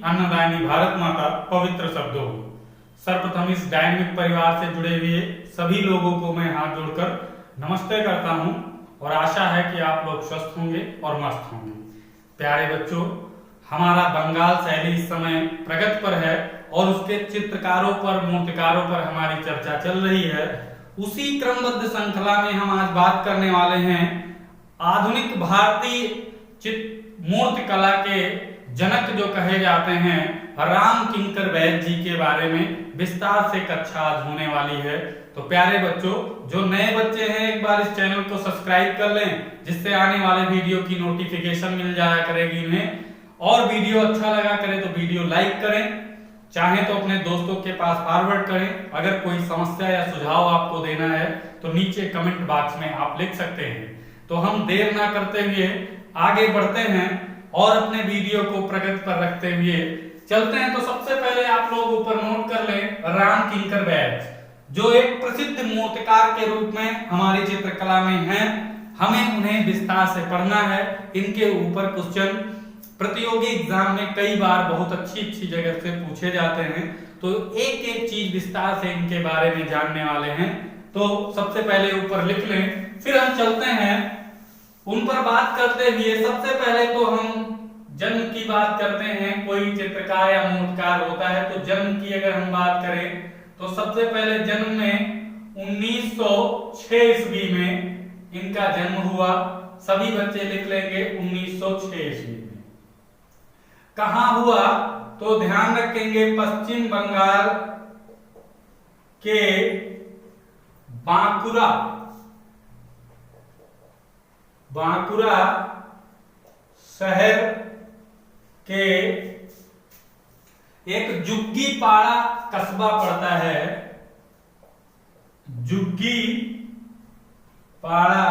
अन्नदायिनी भारत माता पवित्र शब्दों हो। सर्वप्रथम इस डायनेमिक परिवार से जुड़े हुए सभी लोगों को मैं हाथ जोड़कर नमस्ते करता हूं और आशा है कि आप लोग स्वस्थ होंगे और मस्त होंगे। प्यारे बच्चों, हमारा बंगाल शैली इस समय प्रगति पर है और उसके चित्रकारों पर, मूर्तिकारों पर हमारी चर्चा चल रही है। उसी क्रमबद्ध श्रृंखला में हम आज बात करने वाले हैं आधुनिक भारतीय मूर्तिकला के जनक जो कहे जाते हैं राम किंकर वैद्य जी के बारे में विस्तार से कक्षा आज होने वाली है। तो प्यारे बच्चों, जो नए बच्चे हैं एक बार इस चैनल को सब्सक्राइब कर लें, जिससे आने वाले वीडियो की नोटिफिकेशन मिल जाया करेगी इन्हें। और वीडियो अच्छा लगा करे तो वीडियो लाइक करें, चाहे तो अपने दोस्तों के पास फॉरवर्ड करें। अगर कोई समस्या या सुझाव आपको देना है तो नीचे कमेंट बॉक्स में आप लिख सकते हैं। तो हम देर ना करते हुए आगे बढ़ते हैं और अपने वीडियो को प्रगति पर रखते हुए चलते हैं। तो सबसे पहले आप लोग ऊपर नोट कर लें राम किंकर वैद्य, जो एक प्रसिद्ध मूर्तिकार के रूप में हमारी चित्रकला में हैं। हमें उन्हें विस्तार से पढ़ना है। इनके ऊपर क्वेश्चन प्रतियोगी एग्जाम में कई बार बहुत अच्छी जगह से पूछे जाते हैं, तो एक एक चीज विस्तार से इनके बारे में जानने वाले हैं। तो सबसे पहले ऊपर लिख लें, फिर हम चलते हैं उन पर बात करते हुए। सबसे पहले तो हम जन्म की बात करते हैं। कोई चित्रकार या मूर्तिकार होता है तो जन्म की अगर हम बात करें तो सबसे पहले जन्म में 1906 ईस्वी में इनका जन्म हुआ। सभी बच्चे लिख लेंगे 1906 ईस्वी में। कहां हुआ तो ध्यान रखेंगे पश्चिम बंगाल के बांकुरा शहर के एक जुग्गी पाड़ा कस्बा पड़ता है। जुग्गी पाड़ा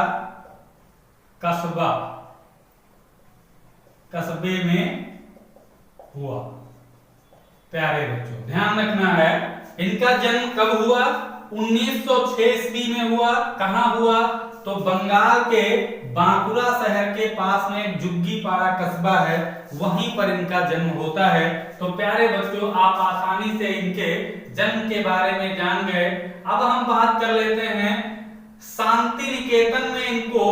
कस्बे में हुआ। प्यारे बच्चों, ध्यान रखना है इनका जन्म कब हुआ, 1906 ईस्वी में हुआ। कहां हुआ तो बंगाल के बांकुरा शहर के पास में एक जुग्गी पाड़ा कस्बा है, वहीं पर इनका जन्म होता है। तो प्यारे बच्चों, आप आसानी से इनके जन्म के बारे में जान गए। अब हम बात कर लेते हैं शांति निकेतन में इनको,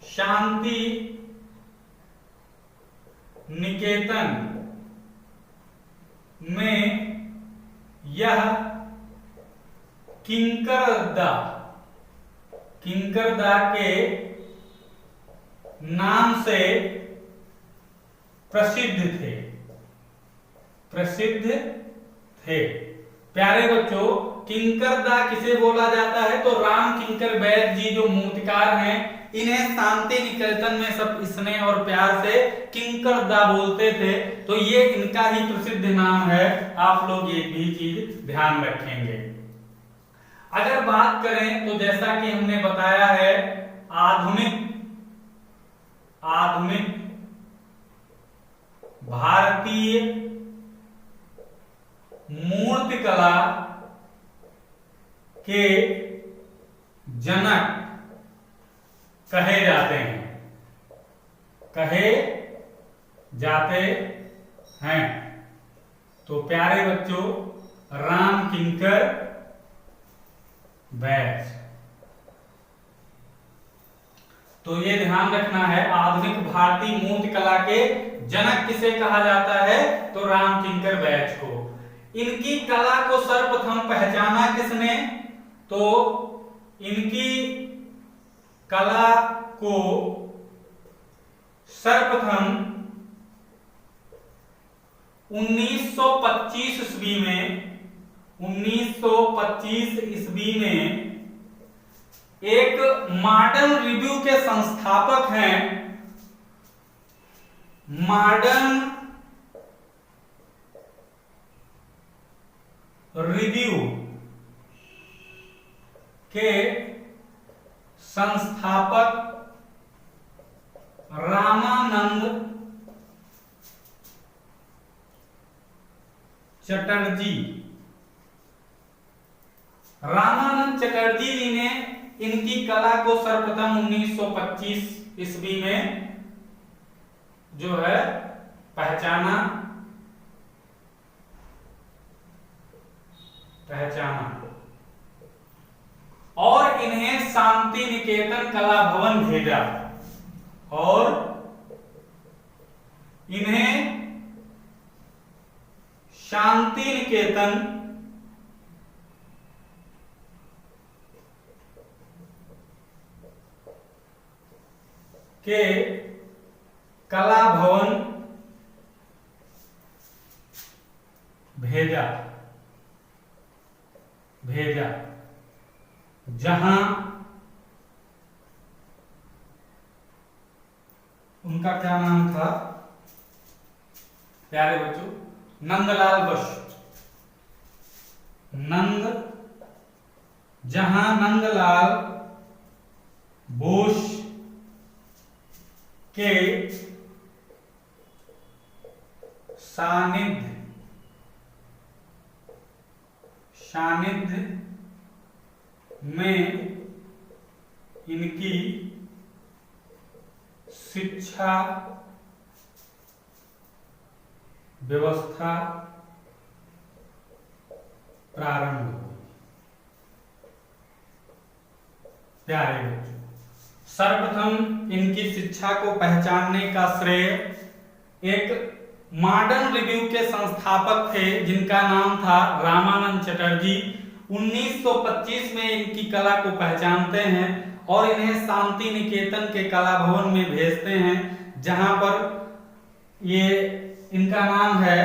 शांति निकेतन में यह किंकरदा के नाम से प्रसिद्ध थे। प्यारे बच्चों, किंकरदा किसे बोला जाता है तो राम किंकर वैद्य जी जो मूर्तिकार हैं, इन्हें शांति निकेतन में सब स्नेह और प्यार से किंकरदा बोलते थे। तो ये इनका ही प्रसिद्ध नाम है। आप लोग ये भी चीज ध्यान रखेंगे। अगर बात करें तो जैसा कि हमने बताया है आधुनिक भारतीय मूर्तिकला के जनक कहे जाते हैं। तो प्यारे बच्चों, राम किंकर वैद्य, तो ये ध्यान रखना है आधुनिक भारतीय मूर्तिकला के जनक किसे कहा जाता है तो राम किंकर वैद्य को। इनकी कला को सर्वप्रथम पहचाना किसने तो इनकी कला को सर्वप्रथम 1925 ईस्वी में एक मॉडर्न रिव्यू के संस्थापक हैं। मॉडर्न रिव्यू के संस्थापक रामानंद चटर्जी जी ने इनकी कला को सर्वप्रथम 1925 ईस्वी में जो है पहचाना पहचाना और इन्हें शांति निकेतन कला भवन भेजा और इन्हें शांति निकेतन के कला भवन भेजा जहां उनका क्या नाम था प्यारे बच्चों, नंदलाल बोस। जहां नंदलाल बोस के सानिध्य में इनकी शिक्षा व्यवस्था प्रारंभ हुई। प्यारे बच्चों, सर्वप्रथम इनकी शिक्षा को पहचानने का श्रेय एक मॉडर्न रिव्यू के संस्थापक थे जिनका नाम था रामानंद चटर्जी। 1925 में इनकी कला को पहचानते हैं और इन्हें शांति निकेतन के कला भवन में भेजते हैं, जहां पर ये इनका नाम है,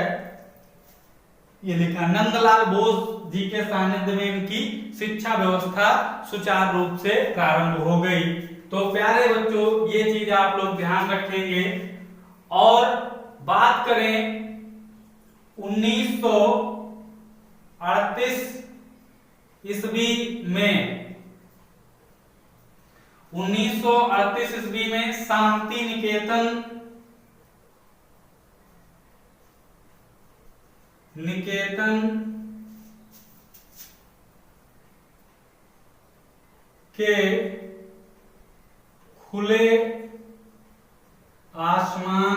ये लिखा नंदलाल बोस जी के सानिध्य में इनकी शिक्षा व्यवस्था सुचारू रूप से प्रारंभ हो गई। तो प्यारे बच्चों, ये चीज आप लोग ध्यान रखेंगे। और बात करें 1938 ईस्वी में, 1938 ईस्वी में शांति निकेतन के खुले आसमान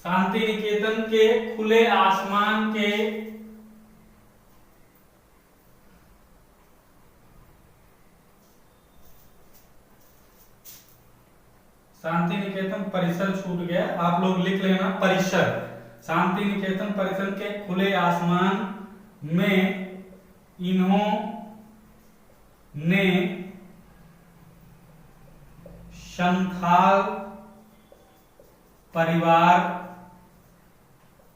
शांति निकेतन के खुले आसमान के शांति निकेतन परिसर छूट गया, आप लोग लिख लेना परिसर। शांति निकेतन परिसर के खुले आसमान में इन्होंने संथाल परिवार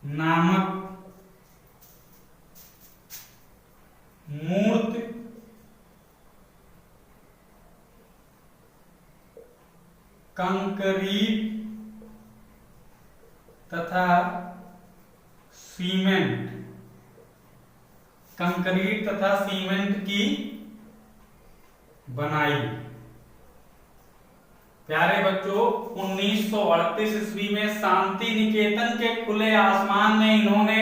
नामक मूर्त कंक्रीट तथा सीमेंट की बनाई। प्यारे बच्चों, 1938 ईस्वी में शांति निकेतन के खुले आसमान में इन्होंने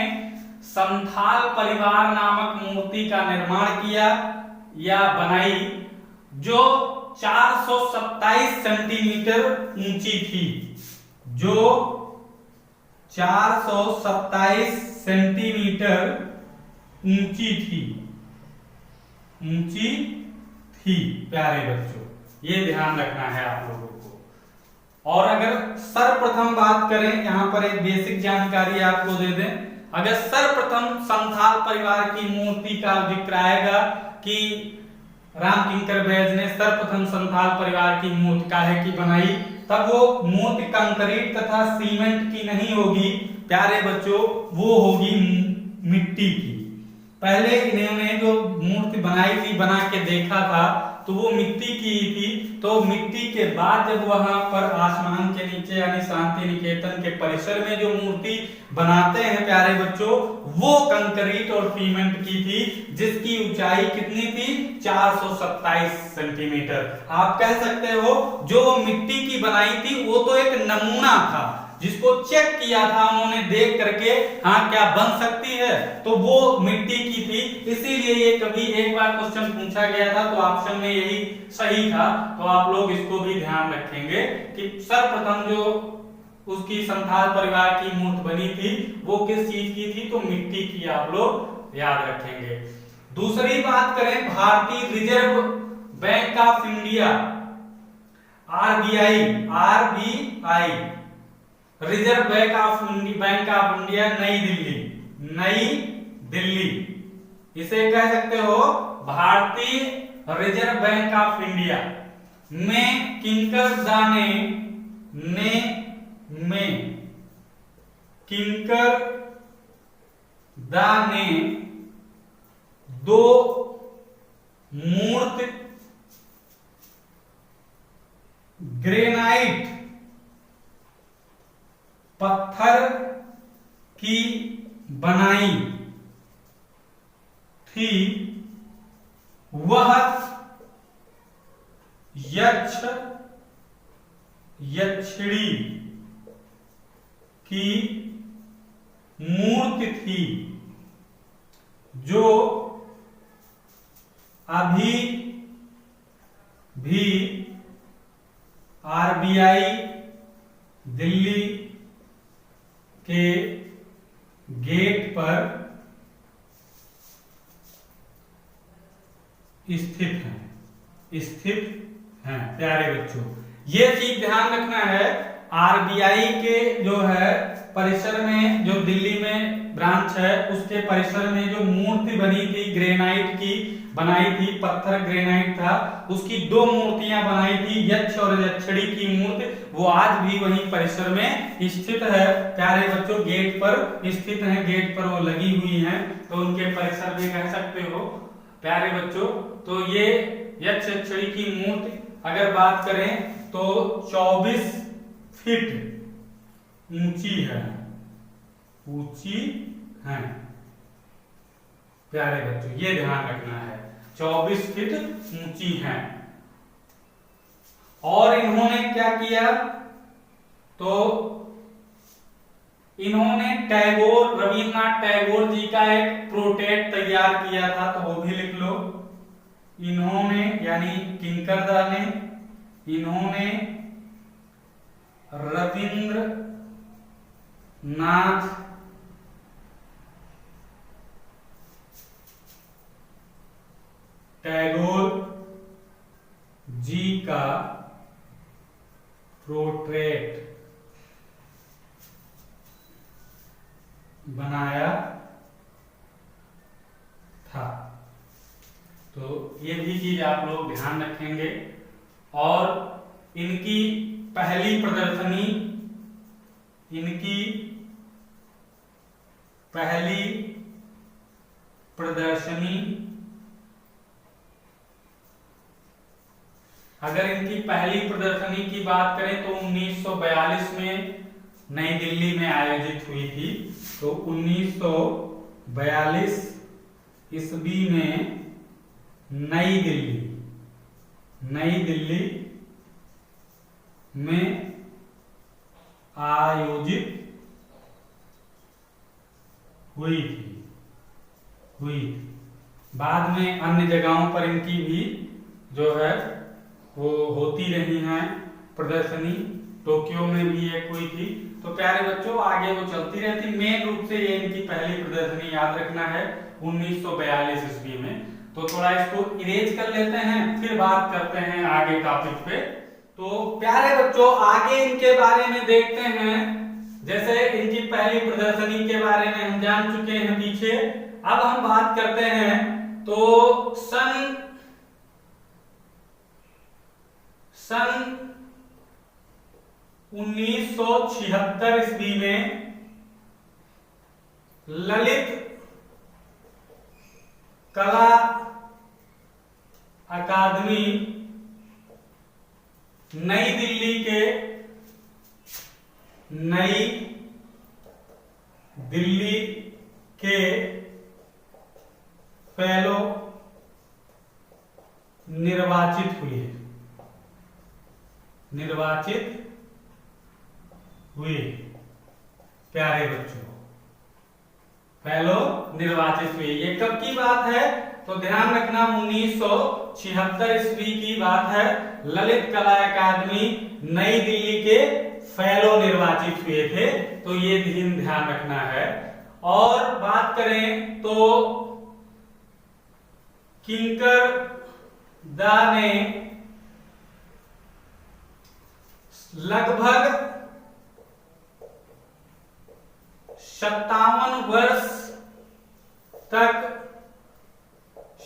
संथाल परिवार नामक मूर्ति का निर्माण किया या बनाई, जो 427 सेंटीमीटर ऊंची थी, जो 427 सेंटीमीटर ऊंची थी। प्यारे बच्चों, ये ध्यान रखना है आप लोगों को। और अगर सर्वप्रथम बात करें, यहां पर एक बेसिक जानकारी आपको दे दें, अगर सर्वप्रथम संथाल परिवार की मूर्ति का जिक्र आएगा कि रामकिंकर बैज ने सर्वप्रथम संथाल परिवार की मूर्ति काहे की बनाई, तब वो मूर्ति कंक्रीट तथा सीमेंट की नहीं होगी प्यारे बच्चों, वो होगी मिट्टी की। पहले इन्होंने जो मूर्ति बनाई थी, बना के देखा था, तो वो मिट्टी की ही थी। तो मिट्टी के बाद जब वहां पर आसमान के नीचे यानी शांति निकेतन के परिसर में जो मूर्ति बनाते हैं प्यारे बच्चों, वो कंक्रीट और सीमेंट की थी, जिसकी ऊंचाई कितनी थी? 427 सेंटीमीटर। आप कह सकते हो जो मिट्टी की बनाई थी वो तो एक नमूना था, जिसको चेक किया था उन्होंने देख करके, हाँ क्या बन सकती है, तो वो मिट्टी की थी। इसीलिए ये कभी एक बार क्वेश्चन पूछा गया था तो ऑप्शन में यही सही था। तो आप लोग इसको भी ध्यान रखेंगे कि सर्वप्रथम जो उसकी संथाल परिवार की मूर्ति बनी थी वो किस चीज की थी, तो मिट्टी की, आप लोग याद रखेंगे। दूसरी बात करें भारतीय reserve bank of India, RBI, RBI, reserve bank of India नई दिल्ली, नई दिल्ली, इसे कह सकते हो भारतीय रिजर्व बैंक ऑफ इंडिया में किंकरदा ने किंकरदा ने दो मूर्त ग्रेनाइट पत्थर की बनाई थी, वह यक्षिणी की मूर्ति थी, जो अभी भी आरबीआई दिल्ली के गेट पर स्थित हैं। प्यारे बच्चों, ये चीज ध्यान रखना है, आरबीआई के जो है परिसर में, जो दिल्ली में ब्रांच है, उसके परिसर में जो मूर्ति बनी थी ग्रेनाइट की बनाई थी, पत्थर ग्रेनाइट था, उसकी दो मूर्तियां बनाई थी, यक्ष और यक्षिणी की मूर्ति, वो आज भी वहीं परिसर में स्थित है। प्यारे बच्चों, गेट पर स्थित है, गेट पर वो लगी हुई हैं, तो उनके परिसर भी कह सकते हो। प्यारे बच्चों, तो ये यक्ष यक्षिणी की मूर्ति अगर बात करें तो 24 फीट ऊंची है, प्यारे बच्चों ये ध्यान रखना है, 24 फीट ऊंची है। और इन्होंने क्या किया, तो इन्होंने रविन्द्रनाथ टैगोर जी का एक प्रोटेट तैयार किया था, तो वो भी लिख लो। इन्होंने यानी किंकरदा ने, इन्होंने रविन्द्रनाथ टैगोर जी का प्रोट्रेट बनाया था। तो ये भी चीज आप लोग ध्यान रखेंगे। और इनकी पहली प्रदर्शनी अगर इनकी पहली प्रदर्शनी की बात करें तो 1942 में नई दिल्ली में आयोजित हुई थी। तो 1942 ईस्वी में नई दिल्ली में आयोजित हुई थी। बाद में अन्य जगहों पर इनकी भी जो है वो होती रही हैं प्रदर्शनी, टोक्यो में भी एक हुई थी। तो प्यारे बच्चों आगे वो चलती रहती, मेन रूप से ये इनकी पहली प्रदर्शनी याद रखना है 1942 ईस्वी में। तो थोड़ा इसको इरेज कर लेते हैं, फिर बात करते हैं आगे टॉपिक पे। तो प्यारे बच्चों आगे इनके बारे में देखते हैं। जैसे इनकी पहली प्रदर्शनी के बारे में हम जान चुके हैं पीछे, अब हम बात करते हैं तो सन 1976 ईस्वी में ललित कला अकादमी नई दिल्ली के फेलो निर्वाचित हुए। प्यारे बच्चों फेलो निर्वाचित हुए, ये कब की बात है तो ध्यान रखना 1976 ईस्वी की बात है। ललित कला अकादमी नई दिल्ली के फेलो निर्वाचित हुए। हुए थे, तो ये ध्यान रखना है। और बात करें तो किंकर दा ने लगभग 57 वर्ष तक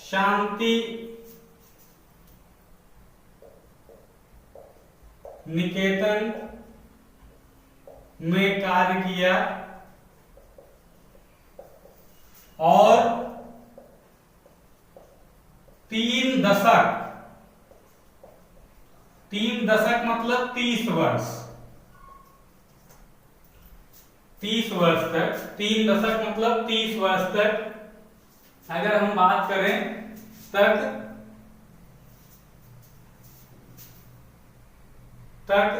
शांति निकेतन में कार्य किया और 3 दशक, 3 दशक मतलब 30 वर्ष, 30 वर्ष तक, 3 दशक मतलब 30 वर्ष तक अगर हम बात करें तक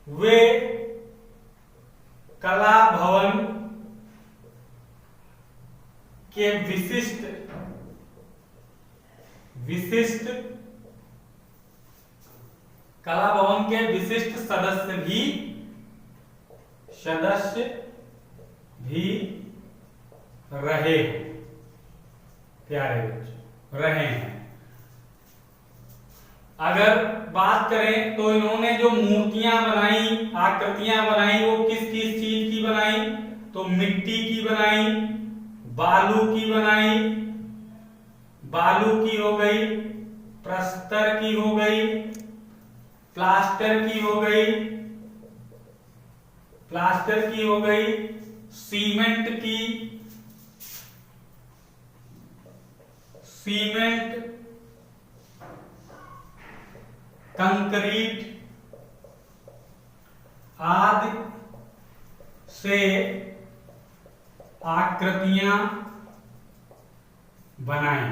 वे कला भवन के विशिष्ट कला भवन के विशिष्ट सदस्य भी रहे, प्यारे बच्चों, रहे हैं। अगर बात करें तो इन्होंने जो मूर्तियां बनाई, आकृतियां बनाई, वो किस किस चीज की बनाई? तो मिट्टी की बनाई, बालू की बनाई, बालू की हो गई, प्रस्तर की हो गई, प्लास्टर की हो गई, प्लास्टर की हो गई, सीमेंट की, सीमेंट, कंक्रीट आदि से आकृतियां बनाई।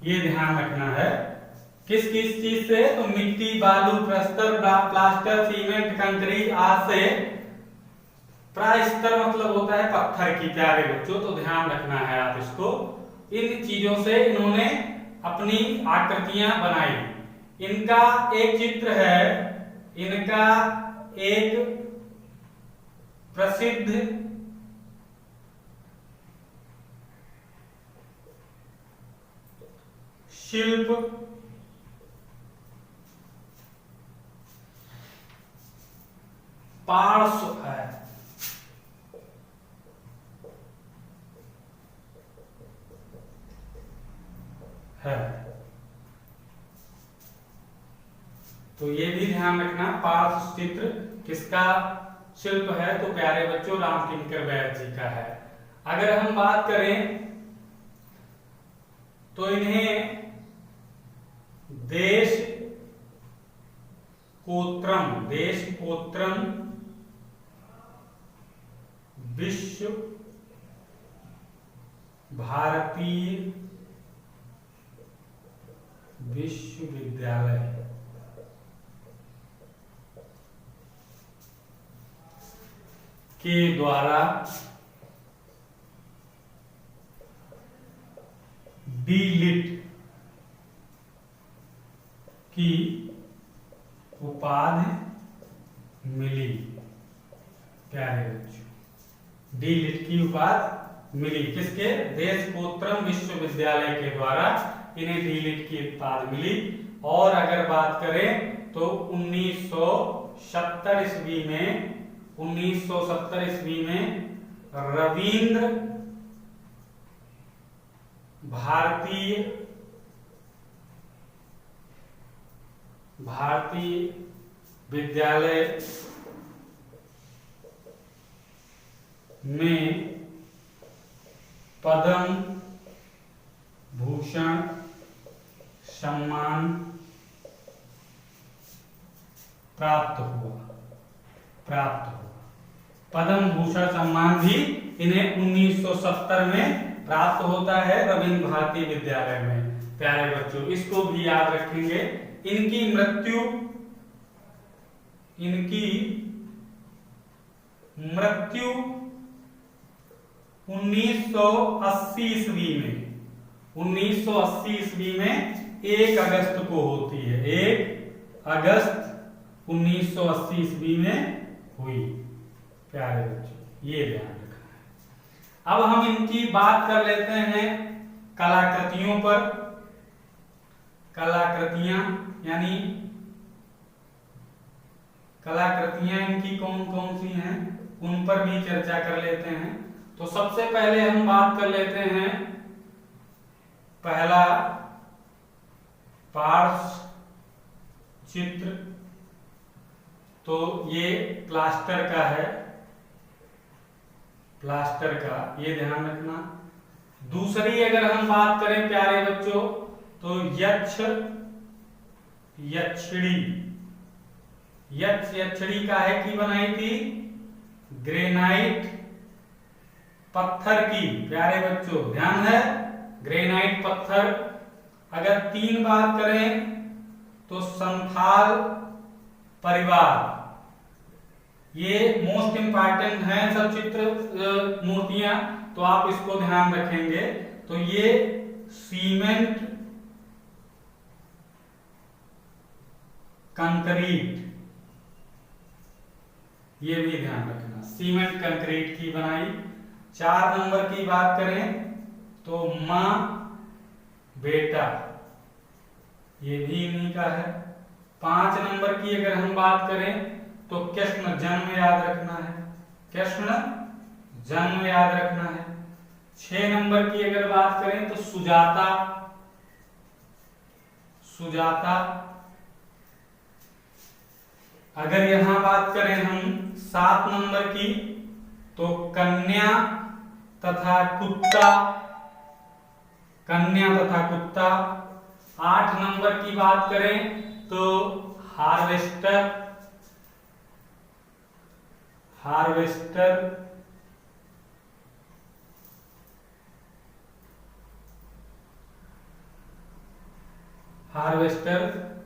ये ध्यान रखना है, किस किस चीज से? तो मिट्टी, बालू, प्रस्तर, प्लास्टर, सीमेंट, कंक्रीट आदि से। प्रास्तर मतलब होता है पत्थर की, प्यारे बच्चों, तो ध्यान रखना है आप इसको। इन चीजों से इन्होंने अपनी आकृतियां बनाई। इनका एक चित्र है, इनका एक प्रसिद्ध शिल्प पार्श्व है। तो ये भी ध्यान रखना, पार्श्व चित्र किसका शिल्प है? तो प्यारे बच्चों रामकिंकर बैर जी का है। अगर हम बात करें तो इन्हें देश कोत्रम विश्व भारतीय विश्वविद्यालय के द्वारा डी.लिट की उपाधि मिली। प्यारे बच्चों, डी.लिट की उपाधि मिली किसके? देशकोत्रम विश्वविद्यालय के द्वारा इन्हें डी.लिट की उपाधि मिली। और अगर बात करें तो 1970 ईस्वी में रविंद्र भारतीय विद्यालय में पद्म भूषण सम्मान प्राप्त हुआ। पद्म भूषण सम्मान भी इन्हें 1970 में प्राप्त होता है रविंद्र भारती विद्यालय में। प्यारे बच्चों, इसको भी याद रखेंगे। इनकी मृत्यु 1980 ईस्वी में 1 अगस्त को होती है। 1 अगस्त 1980 ईस्वी में हुई। प्यारे बच्चों, ये ध्यान रखना है। अब हम इनकी बात कर लेते हैं कलाकृतियों पर। कलाकृतियां यानी कलाकृतियां इनकी कौन कौन सी हैं, उन पर भी चर्चा कर लेते हैं। तो सबसे पहले हम बात कर लेते हैं, पहला पार्श्व चित्र। तो ये प्लास्टर का है, प्लास्टर का, ये ध्यान रखना। दूसरी अगर हम बात करें प्यारे बच्चों, तो यक्ष यक्षिणी। यक्ष यक्षिणी काहे की बनाई थी? ग्रेनाइट पत्थर की। प्यारे बच्चों ध्यान है, ग्रेनाइट पत्थर। अगर तीन बात करें तो संथाल परिवार। ये मोस्ट इंपॉर्टेंट है सब चित्र मूर्तियां, तो आप इसको ध्यान रखेंगे। तो ये सीमेंट कंक्रीट, ये भी ध्यान रखना, सीमेंट कंक्रीट की बनाई। 4 नंबर की बात करें तो मां बेटा, ये भी इन्हीं का है। 5 नंबर की अगर हम बात करें तो कृष्ण जन्म याद रखना है, कृष्ण जन्म याद रखना है। 6 नंबर की अगर बात करें तो सुजाता, सुजाता। अगर यहां बात करें हम 7 नंबर की तो कन्या तथा कुत्ता, कन्या तथा कुत्ता। 8 नंबर की बात करें तो हार्वेस्टर, हार्वेस्टर। हार्वेस्टर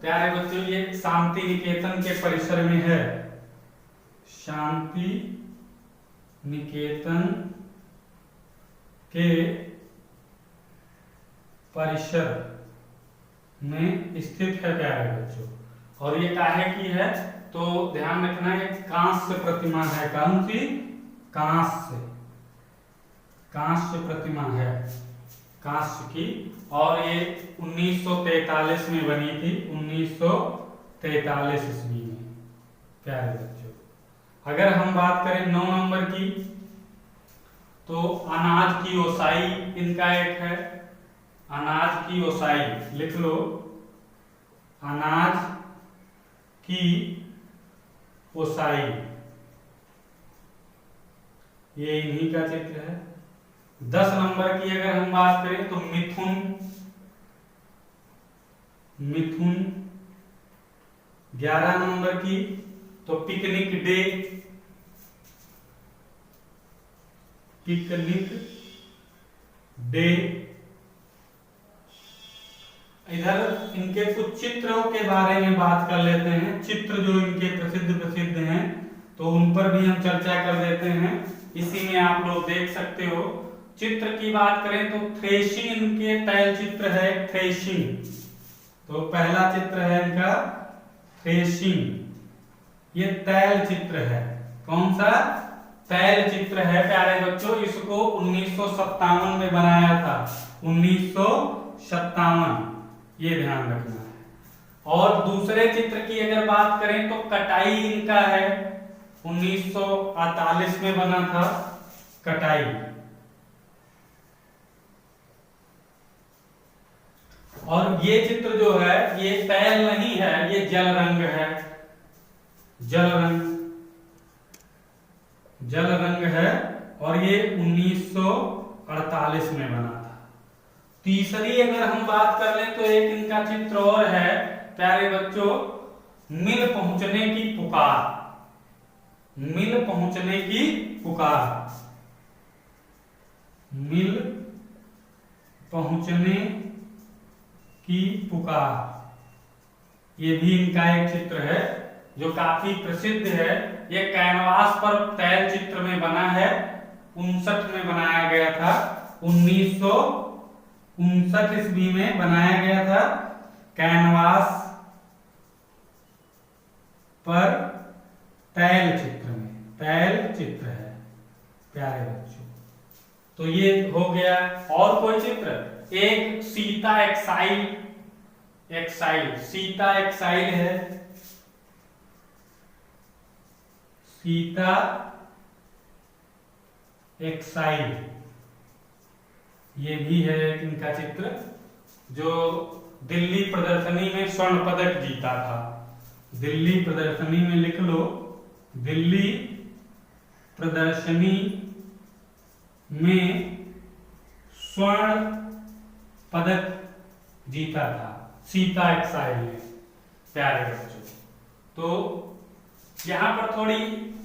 प्यारे बच्चों ये शांति निकेतन के परिसर में है, शांति निकेतन के परिसर में स्थित है प्यारे बच्चों। और ये काहे की है तो ध्यान रखना, ये कांस्य प्रतिमा है। कौन सी? कांस्य, कांस्य प्रतिमा है, कांस्य की। और ये 1943 में बनी थी, 1943 ईस्वी में प्यारे बच्चों। अगर हम बात करें 9 नंबर की तो अनाज की ओसाई इनका एक है, अनाज की ओसाई लिख लो, अनाज की ओसाई, ये इन्हीं का चित्र है। 10 नंबर की अगर हम बात करें तो मिथुन, मिथुन। 11 नंबर की तो पिकनिक डे, पिकनिक डे। इधर इनके कुछ चित्रों के बारे में बात कर लेते हैं। चित्र जो इनके प्रसिद्ध प्रसिद्ध हैं तो उन पर भी हम चर्चा कर देते हैं। इसी में आप लोग देख सकते हो। चित्र की बात करें तो थ्रेशिंग इनके तैल चित्र है, थ्रेशिंग। तो पहला चित्र है इनका थ्रेशिंग, ये तैल चित्र है। कौन सा? तैल चित्र है प्यारे बच्चों। इसको 1957 में बनाया था, 1957, ये ध्यान रखना है। और दूसरे चित्र की अगर बात करें तो कटाई इनका है, 1948 में बना था कटाई। और ये चित्र जो है ये तैल नहीं है, ये जल रंग है, जल रंग, जल रंग है। और ये 1948 में बना था। तीसरी अगर हम बात कर लें तो एक इनका चित्र और है प्यारे बच्चों, मिल पहुंचने की पुकार, मिल पहुंचने की पुकार, मिल पहुंचने की पुकार। ये भी इनका एक चित्र है जो काफी प्रसिद्ध है। ये कैनवास पर तैल चित्र में बना है, 59 में बनाया गया था, 1959 ईस्वी में बनाया गया था। कैनवास पर तो ये हो गया। और कोई चित्र, एक Sita exile, exile Sita exile है, सीता एक्साइल, ये भी है इनका चित्र, जो दिल्ली प्रदर्शनी में स्वर्ण पदक जीता था। दिल्ली प्रदर्शनी में लिख लो, दिल्ली प्रदर्शनी में स्वर्ण पदक जीता था सीता एक्साइल ने। प्यारे बच्चों, तो यहाँ पर थोड़ी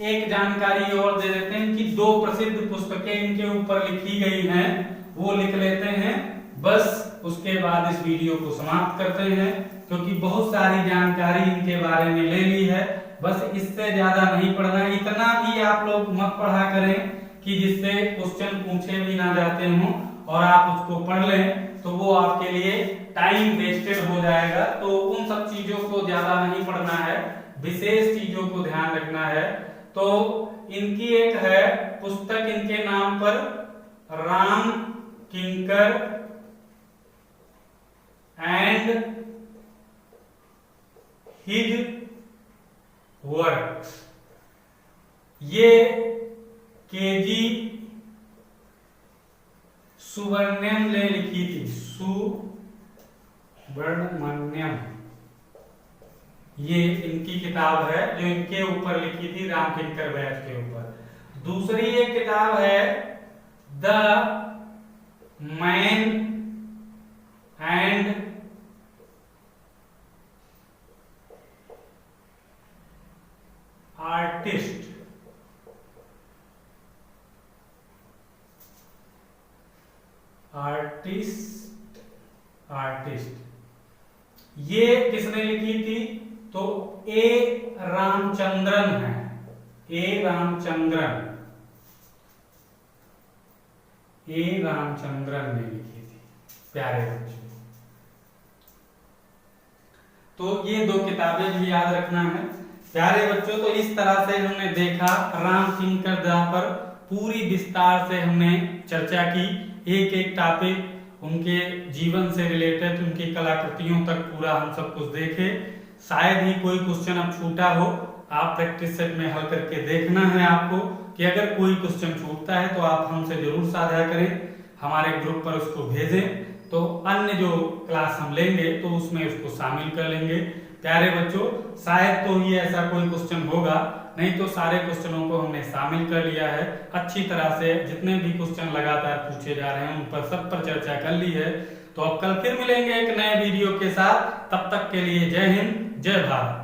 एक जानकारी और दे देते हैं कि 2 प्रसिद्ध पुस्तकें इनके ऊपर लिखी गई हैं, वो लिख लेते हैं, बस उसके बाद इस वीडियो को समाप्त करते हैं, क्योंकि बहुत सारी जानकारी इनके बारे में ले ली है। बस इससे ज्यादा नहीं पढ़ना, इतना भी आप लोग मत पढ़ा करें कि जिससे क्वेश्चन पूछे भी ना जाते हों और आप उसको पढ़ लें तो वो आपके लिए टाइम वेस्टेड हो जाएगा। तो उन सब चीजों को ज्यादा नहीं पढ़ना है, विशेष चीजों को ध्यान रखना है। तो इनकी एक है पुस्तक इनके नाम पर, राम किंकर एंड हिज वर्क्स, ये केजी सुब्रमण्यम ने लिखी थी, सुब्रमण्यम, ये इनकी किताब है जो इनके ऊपर लिखी थी, राम किंकर बैच के ऊपर। दूसरी एक किताब है the man and artist, artist, ये किसने लिखी थी? तो ए रामचंद्रन है, ए रामचंद्रन ने लिखी थी। प्यारे बच्चों, तो ये 2 किताबें भी याद रखना है। प्यारे बच्चों, तो इस तरह से हमने देखा राम किंकर दा पर पूरी विस्तार से हमने चर्चा की, एक एक टॉपिक उनके जीवन से रिलेटेड, उनकी कलाकृतियों तक पूरा हम सब कुछ देखे। शायद ही कोई क्वेश्चन अब छूटा हो, आप प्रैक्टिस सेट में हल करके देखना है आपको कि अगर कोई क्वेश्चन छूटता है तो आप हमसे जरूर साझा करें, हमारे ग्रुप पर उसको भेजें, तो अन्य जो क्लास हम लेंगे तो उसमें उसको शामिल कर लेंगे। प्यारे बच्चों, शायद तो ही ऐसा कोई क्वेश्चन होगा, नहीं तो सारे क्वेश्चनों को हमने शामिल कर लिया है अच्छी तरह से। जितने भी क्वेश्चन लगातार पूछे जा रहे हैं उन पर सब पर चर्चा कर ली है। तो अब कल फिर मिलेंगे एक नए वीडियो के साथ, तब तक के लिए जय हिंद, जय भारत।